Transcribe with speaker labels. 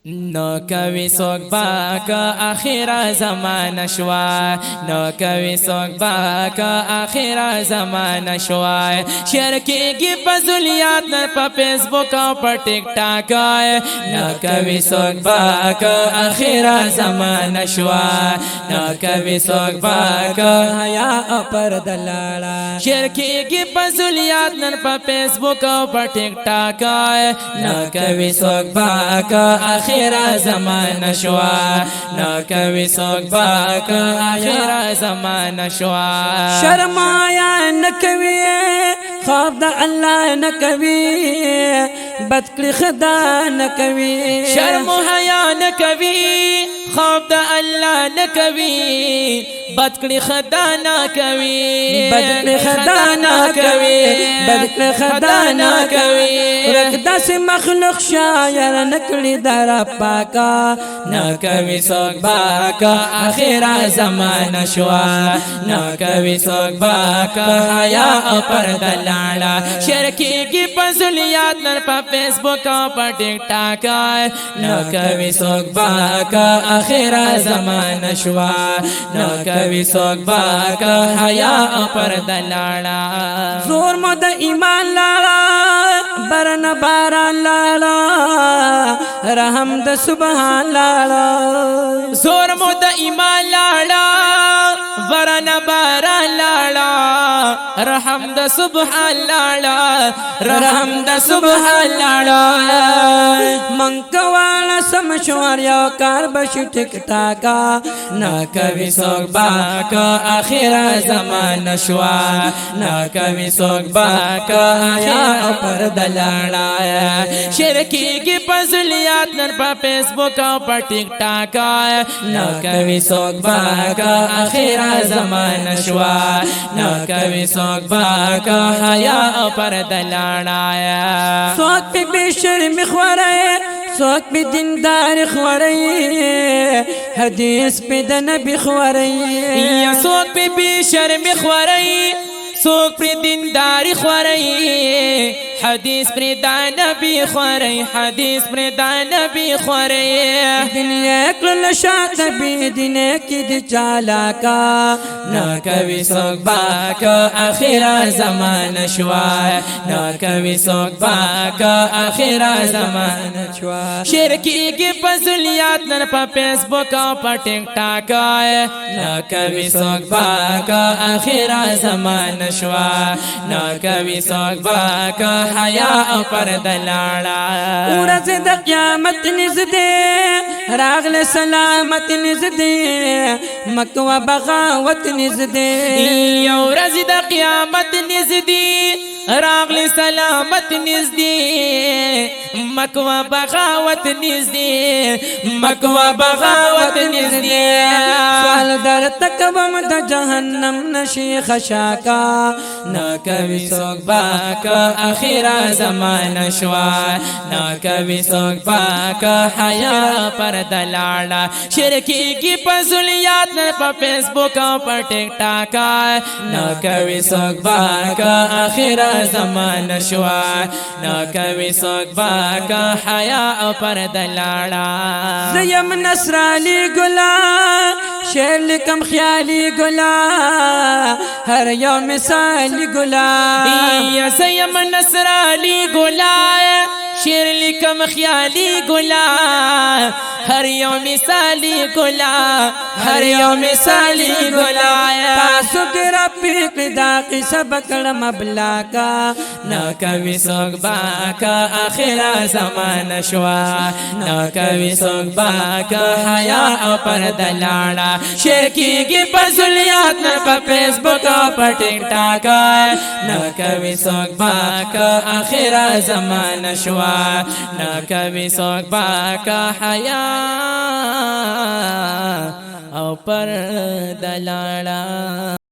Speaker 1: نو کوي سوک باکا آخر زمان شوا نو کوي سوک باکا آخر زمان شوا شرکی کی پزولیات نر پا فیسبوک او پا ٹک ٹاک نو کوي سوک باکا آخر زمان شوا نو کوي سوک باکا
Speaker 2: حیا او پرده لاړه
Speaker 1: شرکی کی پزولیات نر پا فیسبوک او پا ٹک ٹاک نو کوي سوک باکا آخر زمان شوا نو کوي سوک باکا آخر زمان شوا
Speaker 2: شرمایا نکوي خوف د الله نکوي بدکړي خدا نکوي
Speaker 1: شرم و حیا نکوي خوف د الله نکوي بدکړي خدا نکوي
Speaker 2: بدکړي خدا نکوي بدکړي خدا نکوي ورکدا سي مخلوق شاعر نکړي در پاکا
Speaker 1: نو کوي سوک باکا آخر زمان شوا نو کوي سوک باکا حیا او پرده لاړه شرکی کی پزولیات نر پا فیسبوک او پا ٹک ٹاک نو کوي سوک باکا آخر زمان شوا نو کوي سوک باکا حیا او پرده لاړه
Speaker 2: زور مو د ایمان لاړه برن باران لاړه رحم د سبحان لاړه
Speaker 1: زور مو د ایمان لاړه ورن باران لاړه رحم د سبحان لاړه رحم د سبحان لاړه
Speaker 2: من کواله سم شوار یو کار بشي ټک ټاکا
Speaker 1: نا کوي سوک باکا آخر زمان شوا نا کوي سوک باکا آخر پرده لاړه شرکی کی پزولیات نر پا فیسبوک او پا ٹک ٹاک نا کوي سوک باکا آخر زمان شوا نا کوي سوک باکا حیا پرده لاړه
Speaker 2: سوک پی بے شرم خوره سوک پی دیندار خوره حدیث پی د نبی خوره
Speaker 1: یا سوک پی بی شرم خوره سوک پر دینداری خوری حدیث پر دا نبی خوری حدیث پر دا نبی خوری
Speaker 2: دنیا کل شاعت بی دنیا کی دی چالاکا
Speaker 1: نا کوي سوک باکا آخر زمان شوا نا کوي سوک باکا آخر زمان
Speaker 2: شوا
Speaker 1: شرکی کی پزولیات نر پا فیسبوک او پا ٹک ٹاک نا کوي سوک باکا آخر زمان شوا نا کوي سوک باکا حیا او پرده لاړه
Speaker 2: ورځ د قیامت نږدې راغله سلامت نږدې مکوه بغاوت نږدې
Speaker 1: یو ورځ د قیامت نږدې راغلی سلامت نږدې مکوه بغاوت نږدې مکوه بغاوت نږدې
Speaker 2: سوال در تکبم د جهنم نشي خشاکا
Speaker 1: نا کوي سوک باکا آخر زمان شوا نا کوي سوک باکا حیا پرده لاړه شرکی کی پزولیات نر پا فیسبوک او پا ٹک ٹاک نا کوي سوک باکا آخر زمان شوا نا کوي سوک باکا حیا او پرده لاړه
Speaker 2: زیم نصرانی ګلا شعر لیکم خیالی ګلا هر یو مثالی ګلا
Speaker 1: یا زیم نصرانی ګلا شعر لیکم خیالی ګلا هر یو مثالی ګلا هر یو مثالی ګلا
Speaker 2: تاسو ګر په دا قصه بکړه مبلا کا
Speaker 1: نا کوي سوک باکا آخر زمان شوا نا کوي سوک باکا حیا او پرده لاړه شرکی کی پزولیات نر پا فیسبوک او پا ٹک ٹاک نا کوي سوک باکا آخر زمان شوا نا کوي سوک باکا حیا او پرده لاړه